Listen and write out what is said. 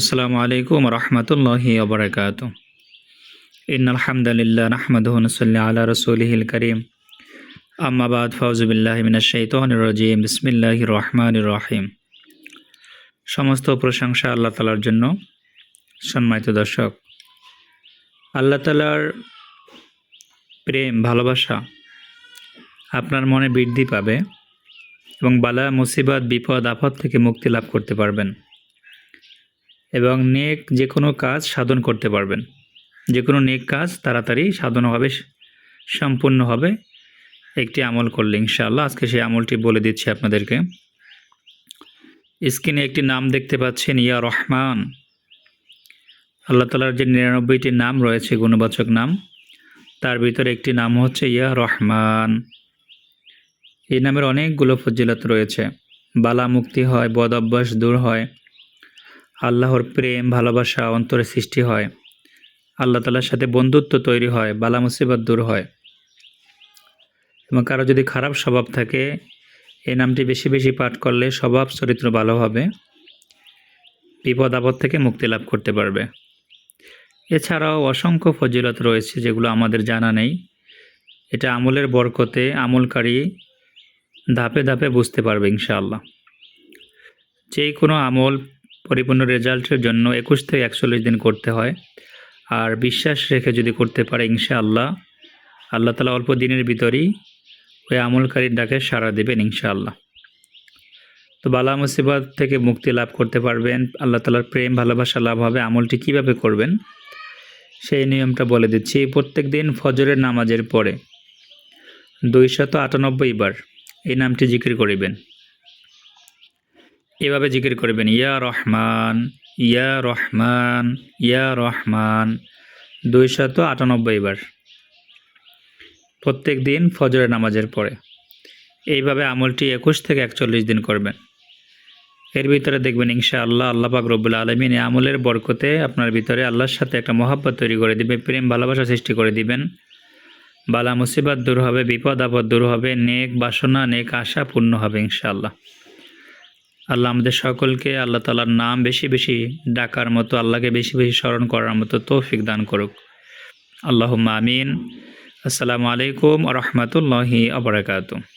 আসসালামু আলাইকুম রহমতুল্লাহি ওবরাকাত। ইন্নাল হামদালিল্লাহ নাহমাদুহু ওয়া নুসাল্লি আলা রাসূলিহিল কারীম। আম্মা বাদ, ফাউযু বিল্লাহি মিনাশ শাইতানির রাজীম। বিসমিল্লাহির রহমানির রহিম। সমস্ত প্রশংসা আল্লাহ তাআলার জন্য। সম্মানিত দর্শক, আল্লাহ তাআলার প্রেম ভালোবাসা আপনার মনে বৃদ্ধি পাবে এবং বালা মুসিবত বিপদ আপদ থেকে মুক্তি লাভ করতে পারবেন এবং নেক যে কোনো কাজ সাধন করতে পারবেন। যে কোনো নেক কাজ তাড়াতাড়ি সাধন হবে, সম্পূর্ণ হবে একটি আমল করলে ইনশাআল্লাহ। আজকে সেই আমলটি বলে দিচ্ছি আপনাদেরকে। স্ক্রিনে একটি নাম দেখতে পাচ্ছেন, ইয়া রহমান। আল্লাহ তাআলার যে ৯৯টি নাম রয়েছে গুণবাচক নাম, তার ভিতরে একটি নাম হচ্ছে ইয়া রহমান। এই নামের অনেকগুলো ফজিলত রয়েছে। বালা মুক্তি হয়, বদ অভ্যাস দূর হয়, আল্লাহর প্রেম ভালোবাসা অন্তরে সৃষ্টি হয়, আল্লাহ তাআলার সাথে বন্ধুত্ব তৈরি হয়, বালা মুসিবত দূর হয়। এবং কারো যদি খারাপ স্বভাব থাকে, এই নামটি বেশি বেশি পাঠ করলে স্বভাব চরিত্র ভালো হবে, বিপদ আপদ থেকে মুক্তি লাভ করতে পারবে। এছাড়াও অসংখ্য ফজিলত রয়েছে যেগুলো আমাদের জানা নেই। এটা আমলের বরকতে আমলকারী ধাপে ধাপে বুঝতে পারবে ইনশাআল্লাহ। যে কোনো আমল পরিপূর্ণ রেজাল্টের জন্য ২১ থেকে ৪১ দিন করতে হয়। আর বিশ্বাস রেখে যদি করতে পারে ইনশাআল্লাহ, আল্লাহ তাআলা অল্প দিনের ভিতরেই ওই আমলকারীর ডাকে সাড়া দেবেন ইনশাআল্লাহ। তো বালা মুসিবত থেকে মুক্তি লাভ করতে পারবেন, আল্লাহ তাআলার প্রেম ভালোবাসা লাভ হবে। আমলটি কিভাবে করবেন সেই নিয়মটা বলে দিচ্ছি। প্রত্যেক দিন ফজরের নামাজের পরে ২৯৮ বার এই নামটি জিকির করিবেন। এভাবে জিকির করবেন, ইয়া রহমান, ইয়া রহমান, ইয়া রহমান, ২৯৮ বার প্রত্যেক দিন ফজরের নামাজের পরে। এইভাবে আমলটি ২১ থেকে ৪১ দিন করবেন। এর ভিতরে দেখবেন ইনশাআল্লাহ আল্লাহ পাক রব্বুল আলামিন এই আমলের বরকতে আপনার ভিতরে আল্লাহর সাথে একটা মহব্বত তৈরি করে দিবে, প্রেম ভালোবাসা সৃষ্টি করে দিবেন। বালা মুসিবত দূর হবে, বিপদ আপদ দূর হবে, নেক বাসনা নেক আশা পূর্ণ হবে ইনশাআল্লাহ। আল্লাহ আমাদের সকলকে আল্লাহ তাআলার নাম বেশি বেশি ডাকার মতো, আল্লাহকে বেশি বেশি স্মরণ করার মতো তৌফিক দান করুক। আল্লাহুম্মা আমিন। আসসালামু আলাইকুম ওয়া রাহমাতুল্লাহি ওয়া বারাকাতুহু।